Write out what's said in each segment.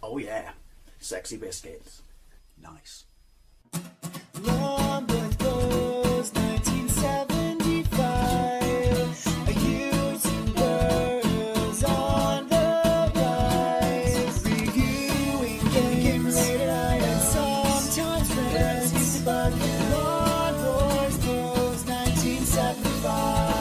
Oh yeah, sexy biscuits. Nice. Long was 1975. A YouTuber on the rise, reviewing games late at night and sometimes friends. But Long was 1975.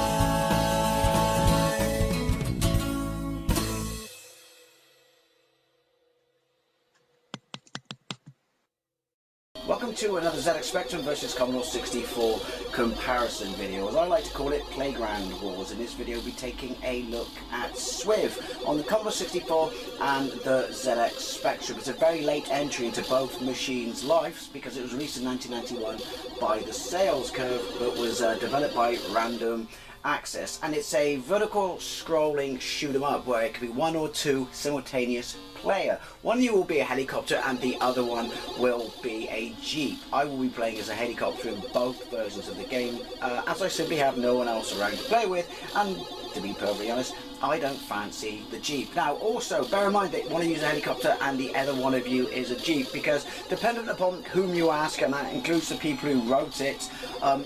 Welcome to another ZX Spectrum versus Commodore 64 comparison video, as I like to call it, Playground Wars. In this video we'll be taking a look at SWIV on the Commodore 64 and the ZX Spectrum. It's a very late entry into both machines' lives because it was released in 1991 by the Sales Curve, but was developed by Random Access, and it's a vertical scrolling shoot 'em up where it can be one or two simultaneous player. One of you will be a helicopter and the other one will be a jeep. I will be playing as a helicopter in both versions of the game, as I simply have no one else around to play with, and to be perfectly honest, I don't fancy the jeep. Now also bear in mind that one of you is a helicopter and the other one of you is a jeep, because dependent upon whom you ask, and that includes the people who wrote it,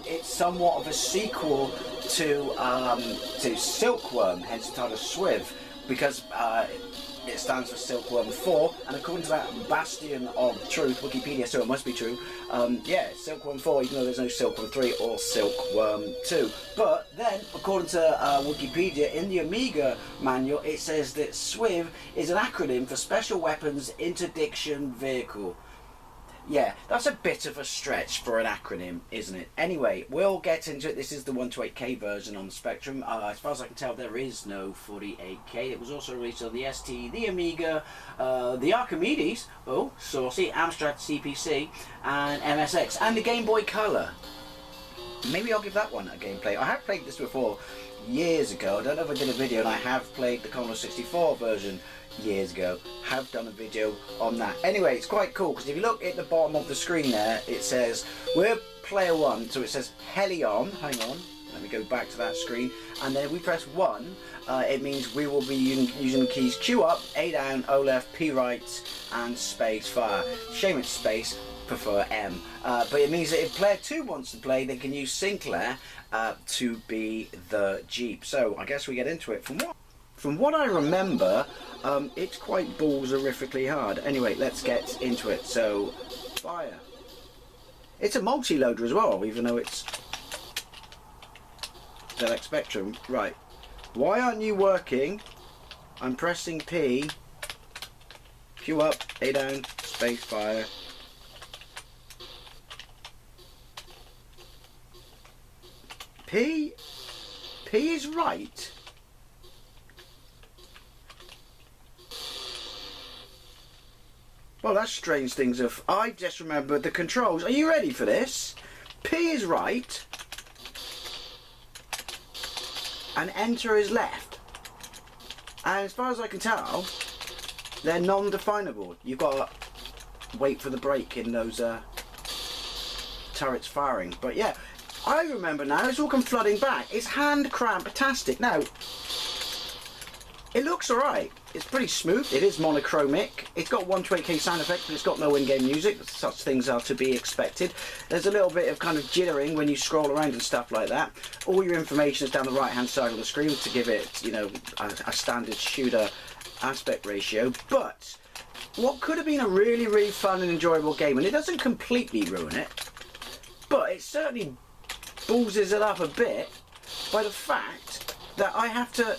it's somewhat of a sequel to Silkworm, hence the title SWIV, because it stands for Silkworm 4, and according to that bastion of truth, Wikipedia, so it must be true, yeah, Silkworm 4, even though there's no Silkworm 3 or Silkworm 2. But then, according to Wikipedia, in the Amiga manual, it says that SWIV is an acronym for Special Weapons Interdiction Vehicle. Yeah, that's a bit of a stretch for an acronym, isn't it? Anyway, we'll get into it. This is the 128K version on the Spectrum. As far as I can tell, there is no 48K. It was also released on the ST, the Amiga, the Archimedes, oh, saucy, Amstrad CPC, and MSX, and the Game Boy Color. Maybe I'll give that one a gameplay. I have played this before years ago. I don't know if I did a video, and I have played the Commodore 64 version years ago. Have done a video on that. Anyway, it's quite cool because if you look at the bottom of the screen there, it says we're player 1, so it says Helion. Hang on, let me go back to that screen, and then if we press 1, it means we will be using the keys Q up, A down, O left, P right, and space fire. Shame it's space, prefer M. But it means that if player 2 wants to play, they can use Sinclair to be the jeep. So I guess we get into it. From what I remember, it's quite balls-horrifically hard. Anyway, let's get into it. So, fire. It's a multi-loader as well, even though it's ZX Spectrum. Right. Why aren't you working? I'm pressing P. Q up, A down, space fire. P is right. Well, that's strange things of... I just remembered the controls. Are you ready for this? P is right. And enter is left. And as far as I can tell, they're non-definable. You've got to wait for the break in those turrets firing. But yeah, I remember now. It's all come flooding back. It's hand cramp-tastic. Now, it looks alright. It's pretty smooth. It is monochromic. It's got 128K sound effects, but it's got no in-game music. Such things are to be expected. There's a little bit of kind of jittering when you scroll around and stuff like that. All your information is down the right-hand side of the screen to give it, you know, a standard shooter aspect ratio. But what could have been a really, really fun and enjoyable game, and it doesn't completely ruin it, but it certainly ballses it up a bit by the fact that I have to...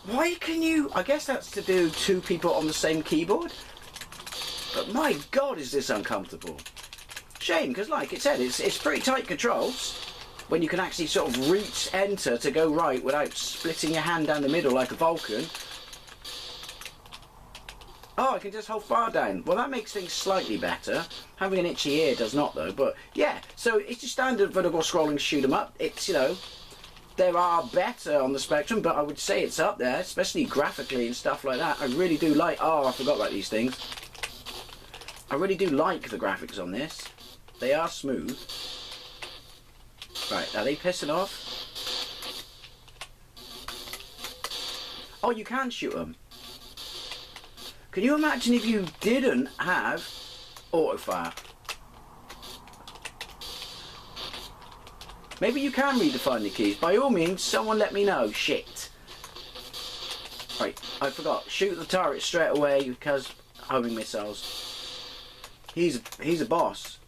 Why can you... I guess that's to do two people on the same keyboard. But my God, is this uncomfortable. Shame, because like it said, it's pretty tight controls. When you can actually sort of reach enter to go right without splitting your hand down the middle like a Vulcan. Oh, I can just hold fire down. Well, that makes things slightly better. Having an itchy ear does not, though. But yeah, so it's your standard vertical scrolling shoot 'em up. It's, you know... There are better on the Spectrum, but I would say it's up there, especially graphically and stuff like that. I really do like... Oh, I forgot about these things. I really do like the graphics on this. They are smooth. Right, are they pissing off? Oh, you can shoot them. Can you imagine if you didn't have auto-fire? Maybe you can redefine the keys. By all means, someone let me know. Shit. Right, I forgot. Shoot the turret straight away because homing missiles. He's a boss.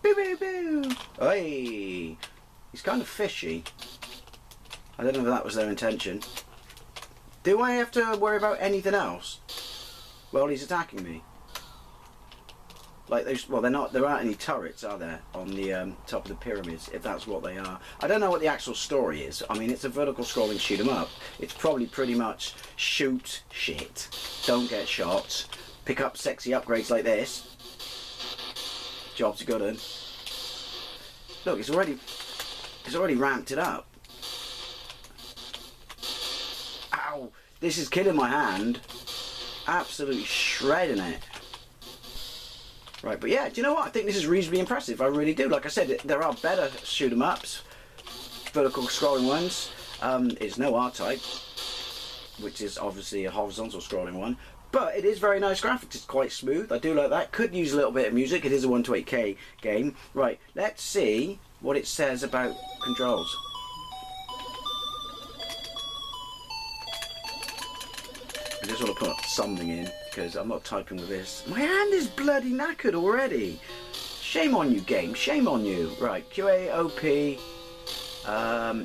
Boo boo boo. Hey, he's kind of fishy. I don't know if that was their intention. Do I have to worry about anything else? Well, he's attacking me. Like those, well, there aren't any turrets, are there, on the top of the pyramids, if that's what they are. I don't know what the actual story is. I mean, it's a vertical scrolling shoot 'em up. It's probably pretty much shoot shit, don't get shot, pick up sexy upgrades like this. Job's good 'un. Look, it's already ramped it up. Ow! This is killing my hand. Absolutely shredding it. Right, but yeah, do you know what? I think this is reasonably impressive. I really do. Like I said, there are better shoot 'em ups, vertical scrolling ones. It's no R-Type, which is obviously a horizontal scrolling one. But it is very nice graphics. It's quite smooth. I do like that. Could use a little bit of music. It is a 128K game. Right, let's see what it says about controls. I just want to put something in because I'm not typing with this. My hand is bloody knackered already. Shame on you, game. Shame on you. Right, QAOP.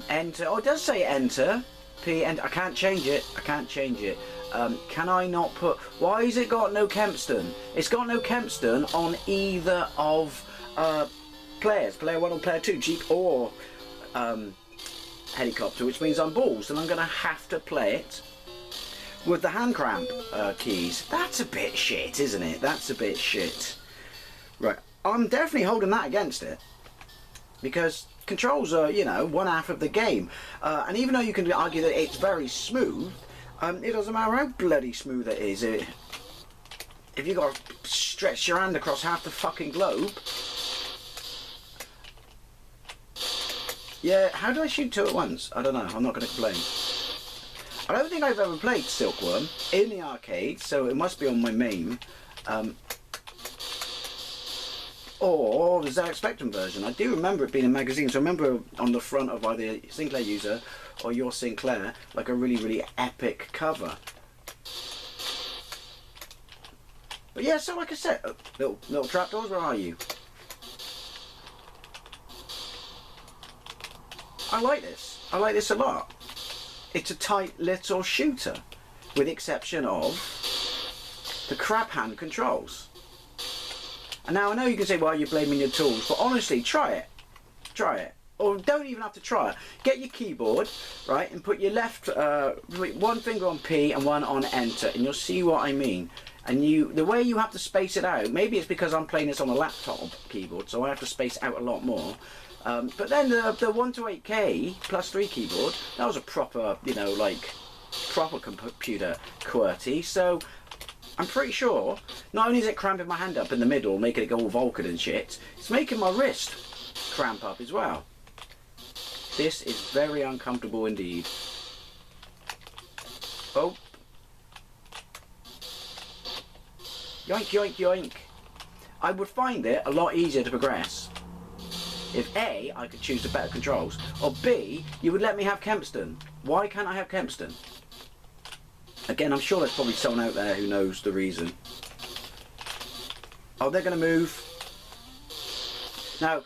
Enter. Oh, it does say enter. P. Enter. I can't change it. I can't change it. Can I not put... Why has it got no Kempston? It's got no Kempston on either of players. Player 1 or player 2. Jeep or helicopter, which means I'm balls. And I'm going to have to play it with the hand cramp keys. That's a bit shit, isn't it? That's a bit shit. Right, I'm definitely holding that against it. Because controls are, you know, one half of the game. And even though you can argue that it's very smooth, it doesn't matter how bloody smooth it is. If you've got to stretch your hand across half the fucking globe... Yeah, how do I shoot two at once? I don't know, I'm not going to complain. I don't think I've ever played Silkworm in the arcade, so it must be on my main. Or the ZX Spectrum version. I do remember it being in magazines. I remember on the front of either Sinclair User or your Sinclair, like a really, really epic cover. But yeah, so like I said, little trapdoors, where are you? I like this. I like this a lot. It's a tight little shooter, with the exception of the crap hand controls. And now I know you can say, well, you're blaming your tools, but honestly, try it. Try it. Or don't even have to try it. Get your keyboard, right, and put your left, one finger on P and one on Enter, and you'll see what I mean. And the way you have to space it out, maybe it's because I'm playing this on a laptop keyboard, so I have to space out a lot more. But then the 128K plus 3 keyboard, that was a proper, you know, like, proper computer QWERTY, so I'm pretty sure, not only is it cramping my hand up in the middle, making it go all Vulcan and shit, it's making my wrist cramp up as well. This is very uncomfortable indeed. Oh. Yoink, yoink, yoink. I would find it a lot easier to progress if A, I could choose the better controls, or B, you would let me have Kempston. Why can't I have Kempston? Again, I'm sure there's probably someone out there who knows the reason. Oh, they're going to move. Now,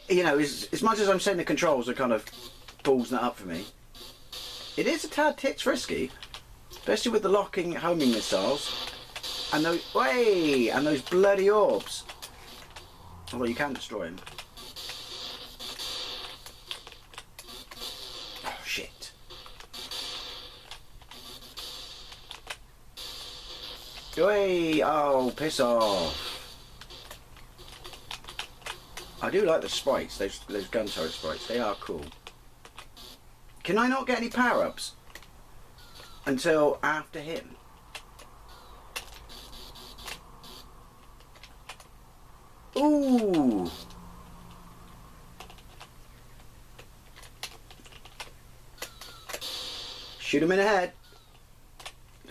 you know, as much as I'm saying the controls are kind of ballsing it up for me, it is a tad tits risky, especially with the locking homing missiles, and those, way, and those bloody orbs. Although you can destroy them. Shit. Oi! Oh, piss off. I do like the sprites, those gun turret sprites. They are cool. Can I not get any power-ups until after him? Ooh! Shoot him in the head.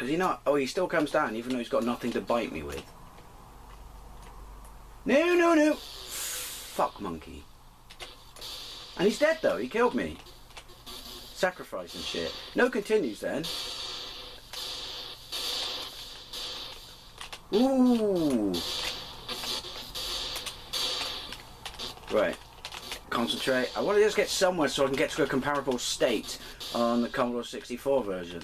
Does he not? Oh, he still comes down even though he's got nothing to bite me with. No, no, no. Fuck monkey. And he's dead though, he killed me. Sacrifice and shit. No continues then. Ooh. Right. Concentrate. I want to just get somewhere so I can get to a comparable state on the Commodore 64 version.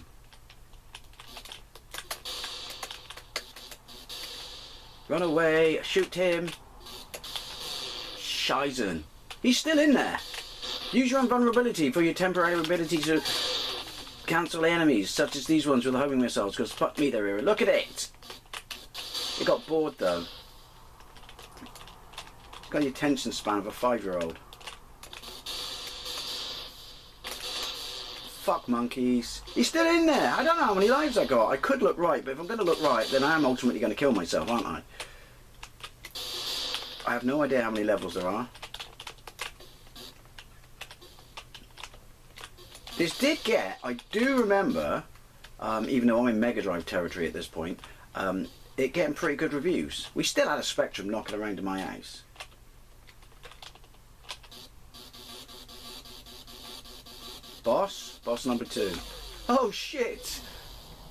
Run away. Shoot him. Shizen. He's still in there. Use your invulnerability for your temporary ability to cancel enemies, such as these ones with the homing missiles, because fuck me, they're here. Look at it! He got bored though. Got the attention span of a 5-year-old. Fuck monkeys. He's still in there. I don't know how many lives I got. I could look right, but if I'm going to look right, then I am ultimately going to kill myself, aren't I? I have no idea how many levels there are. This did get, I do remember, even though I'm in Mega Drive territory at this point, it getting pretty good reviews. We still had a Spectrum knocking around in my house. Boss number 2. Oh shit!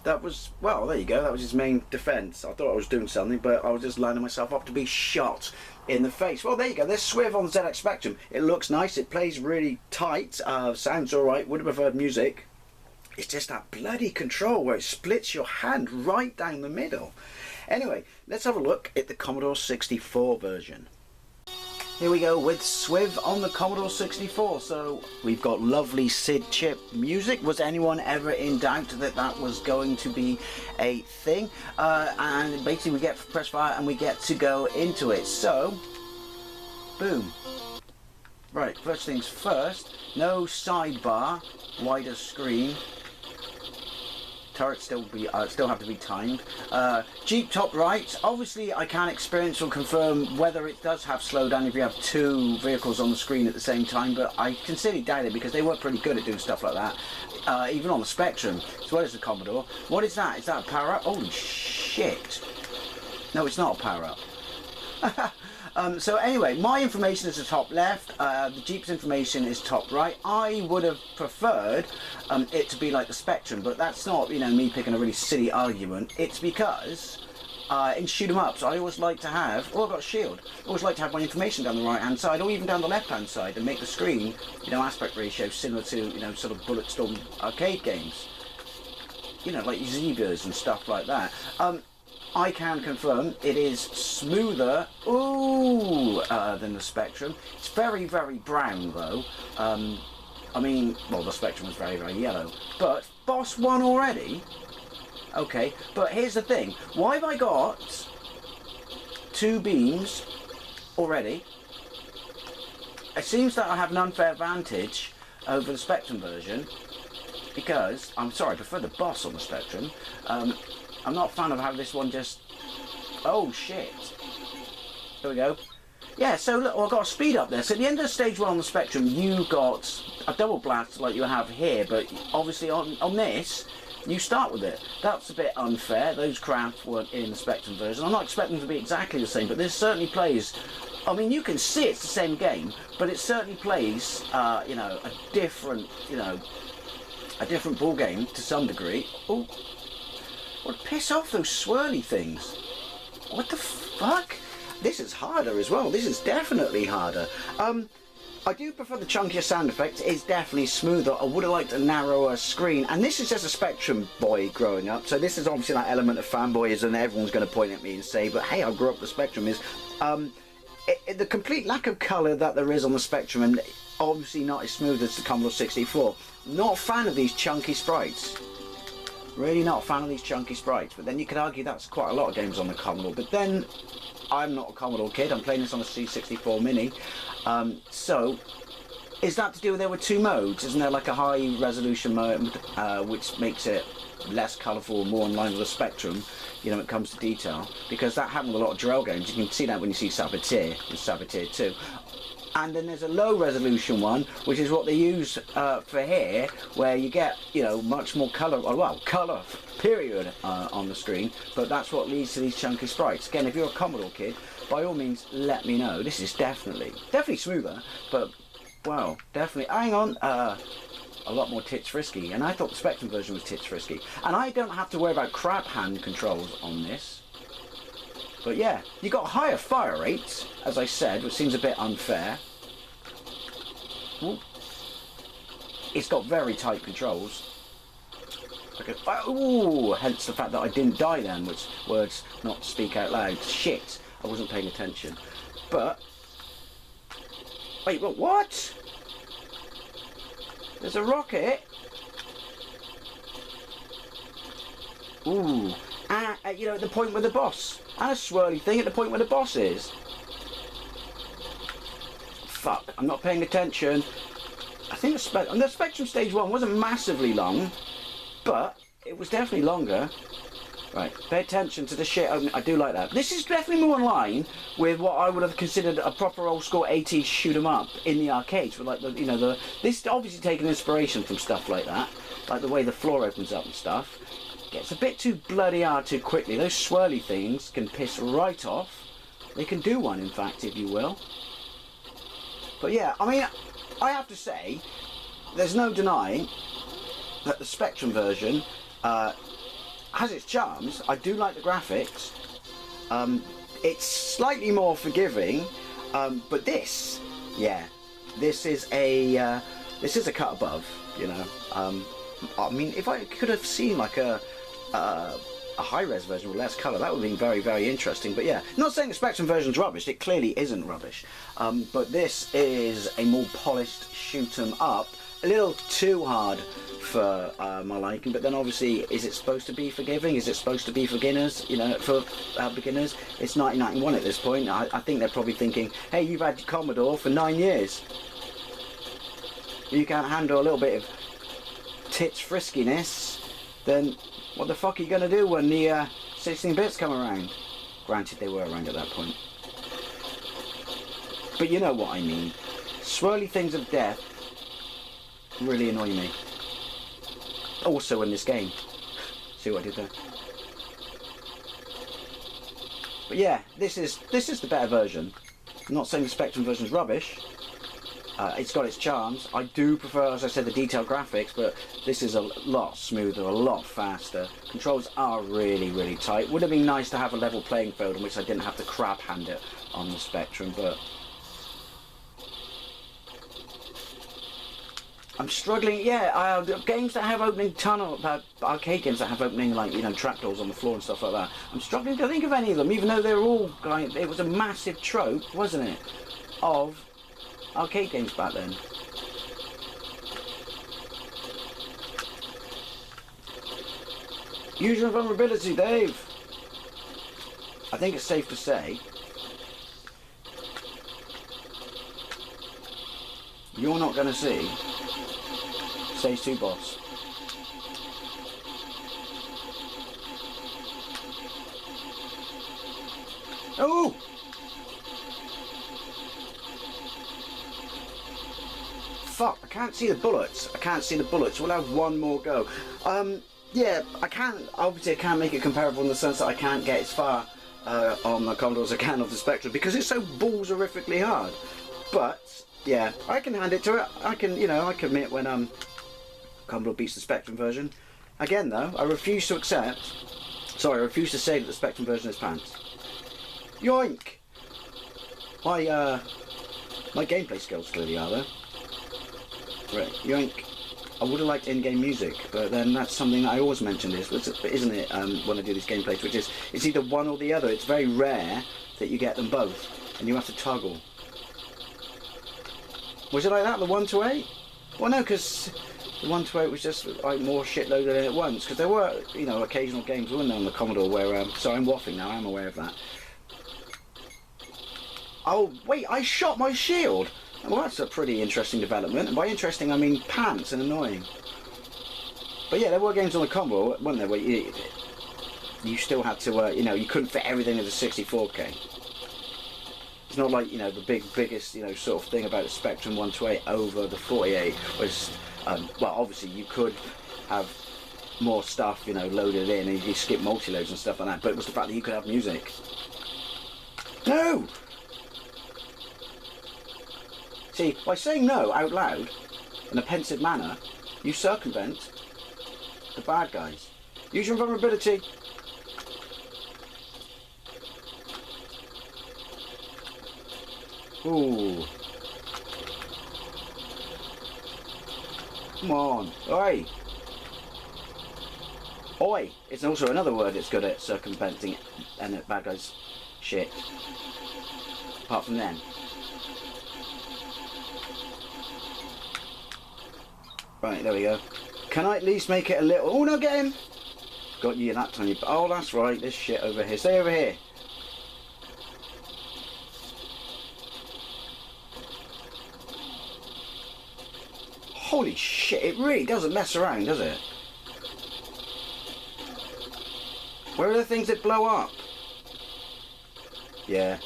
That was, well, there you go, that was his main defence. I thought I was doing something, but I was just lining myself up to be shot in the face. Well, there you go, there's SWIV on the ZX Spectrum. It looks nice, it plays really tight, sounds alright, would have preferred music. It's just that bloody control where it splits your hand right down the middle. Anyway, let's have a look at the Commodore 64 version. Here we go with SWIV on the Commodore 64. So we've got lovely SID chip music. Was anyone ever in doubt that that was going to be a thing? And basically we get press fire and we get to go into it. So, boom. Right, first things first, no sidebar, wider screen. Turrets still have to be timed. Jeep top right. Obviously, I can't experience or confirm whether it does have slowdown if you have 2 vehicles on the screen at the same time, but I sincerely doubt it because they were pretty good at doing stuff like that, even on the Spectrum as well as the Commodore. What is that? Is that a power up? Holy shit! No, it's not a power up. So anyway, my information is the top left, the Jeep's information is top right. I would have preferred it to be like the Spectrum, but that's not, you know, me picking a really silly argument. It's because in shoot 'em ups, I always like to have, oh, I've got a shield. I always like to have my information down the right hand side or even down the left hand side and make the screen, you know, aspect ratio similar to, you know, sort of Bulletstorm arcade games. You know, like Zebras and stuff like that. I can confirm it is smoother than the Spectrum. It's very, very brown though. I mean, well, the Spectrum was very, very yellow. But Boss won already. Okay, but here's the thing. Why have I got 2 beams already? It seems that I have an unfair advantage over the Spectrum version because, I'm sorry, I prefer the Boss on the Spectrum. I'm not a fan of how this one just... Oh, shit. There we go. Yeah, so look, I've got a speed up there. So at the end of stage 1 on the Spectrum, you got a double blast like you have here, but obviously on this, you start with it. That's a bit unfair. Those craft weren't in the Spectrum version. I'm not expecting them to be exactly the same, but this certainly plays... I mean, you can see it's the same game, but it certainly plays, you know, a different, you know, a different ball game to some degree. Oh. What, piss off those swirly things. What the fuck? This is harder as well. This is definitely harder. I do prefer the chunkier sound effects. It's definitely smoother. I would have liked a narrower screen. And this is just a Spectrum boy growing up. So this is obviously that element of fanboyism and everyone's going to point at me and say, but hey, I grew up with the Spectrum is... the complete lack of colour that there is on the Spectrum and obviously not as smooth as the Commodore 64. Not a fan of these chunky sprites. Really not a fan of these chunky sprites, but then you could argue that's quite a lot of games on the Commodore. But then, I'm not a Commodore kid, I'm playing this on a C64 Mini. So, is that to do with there were 2 modes? Isn't there like a high resolution mode, which makes it less colourful, more in line with the Spectrum, you know, when it comes to detail? Because that happened with a lot of Drell games. You can see that when you see Saboteur and Saboteur 2. And then there's a low resolution one, which is what they use for here, where you get, you know, much more colour, well, colour, period, on the screen. But that's what leads to these chunky sprites. Again, if you're a Commodore kid, by all means, let me know. This is definitely smoother, but, well, definitely, hang on, a lot more tits frisky. And I thought the Spectrum version was tits frisky. And I don't have to worry about crab hand controls on this. But yeah, you got higher fire rates, as I said, which seems a bit unfair. Ooh. It's got very tight controls. Okay. Ooh, hence the fact that I didn't die then, which words not to speak out loud. Shit, I wasn't paying attention. But wait, but what? There's a rocket. Ooh, you know, at the point where the boss. And a swirly thing at the point where the boss is. Fuck, I'm not paying attention. I think the Spectrum Stage 1 wasn't massively long, but it was definitely longer. Right, pay attention to the shit opening. I do like that. This is definitely more in line with what I would have considered a proper old school 80s shoot 'em up in the arcades. With like the, you know, this obviously taking inspiration from stuff like that, like the way the floor opens up and stuff. Gets a bit too bloody hard too quickly. Those swirly things can piss right off. They can do one, in fact, if you will. But yeah, I mean, I have to say, there's no denying that the Spectrum version has its charms. I do like the graphics. It's slightly more forgiving, but this, yeah, this is a cut above, you know. I mean, if I could have seen like a high-res version with less colour, that would have been very, very interesting. But yeah, not saying the Spectrum version's rubbish, it clearly isn't rubbish. But this is a more polished shoot-'em-up, a little too hard for my liking, but then obviously, is it supposed to be forgiving? Is it supposed to be for beginners? You know, for beginners? It's 1991 at this point. I think they're probably thinking, hey, you've had your Commodore for 9 years. You can't handle a little bit of tits friskiness, then what the fuck are you going to do when the 16 bits come around? Granted, they were around at that point. But you know what I mean. Swirly things of death really annoy me. Also in this game. See what I did there? But yeah, this is the better version. I'm not saying the Spectrum version's rubbish. It's got its charms. I do prefer, as I said, the detailed graphics, but this is a lot smoother, a lot faster. Controls are really, really tight. Would have been nice to have a level playing field in which I didn't have to crab hand it on the Spectrum, but I'm struggling. Yeah, games that have opening tunnel, arcade games that have opening, like, you know, trapdoors on the floor and stuff like that. I'm struggling to think of any of them, even though they're all like, it was a massive trope, wasn't it, of arcade games back then. Use your vulnerability, Dave. I think it's safe to say you're not going to see Stage 2 boss. Oh! Fuck, I can't see the bullets. I can't see the bullets. We'll have one more go. Yeah, I can't, obviously I can't make it comparable in the sense that I can't get as far on the Commodore as I can of the Spectrum because it's so balls horrifically hard. But, yeah, I can hand it to it. I can, you know, I can admit when Commodore beats the Spectrum version. Again though, I refuse to accept, sorry, I refuse to say that the Spectrum version is pants. Yoink! My gameplay skills clearly are though. Right, yoink. I would have liked in-game music, but then that's something that I always mention this, isn't it, when I do these gameplays, which is, it's either one or the other. It's very rare that you get them both, and you have to toggle. Was it like that, the 1 to 8? Well no, because the 1 to 8 was just like more shit loaded in at once, because there were, you know, occasional games, weren't there, on the Commodore where, sorry, I'm waffling now, I'm aware of that. Oh, wait, I shot my shield! Well, that's a pretty interesting development, and by interesting I mean pants and annoying. But yeah, there were games on the Commodore, weren't there, where you still had to, you know, you couldn't fit everything into 64K. It's not like, you know, the biggest, you know, sort of thing about the Spectrum 128 over the 48 was, well, obviously you could have more stuff, you know, loaded in and you skip multi-loads and stuff like that, but it was the fact that you could have music. No! See, by saying no out loud in a pensive manner, you circumvent the bad guys. Use your vulnerability. Ooh. Come on. Oi. Oi. It's also another word that's good at circumventing and bad guys shit. Apart from them. Right, there we go. Can I at least make it a little... Oh, no, get him! Got you that tiny... Oh, that's right, this shit over here. Stay over here. Holy shit, it really doesn't mess around, does it? Where are the things that blow up? Yeah.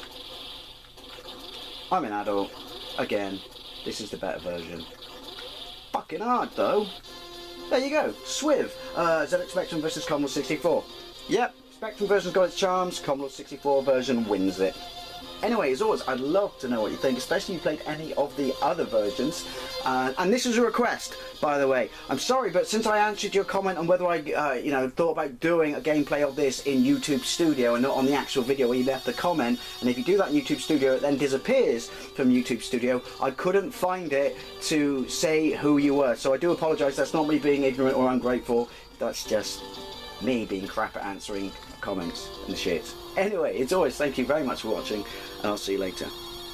I'm an adult. Again, this is the better version. Fucking hard though. There you go. SWIV. ZX Spectrum versus Commodore 64. Yep, Spectrum version's got its charms. Commodore 64 version wins it. Anyway, as always, I'd love to know what you think, especially if you played any of the other versions. And this was a request, by the way. I'm sorry, but since I answered your comment on whether I, you know, thought about doing a gameplay of this in YouTube Studio and not on the actual video where you left the comment, and if you do that in YouTube Studio, it then disappears from YouTube Studio, I couldn't find it to say who you were. So I do apologise. That's not me being ignorant or ungrateful. That's just me being crap at answering comments and shit. Anyway, as always, thank you very much for watching, and I'll see you later.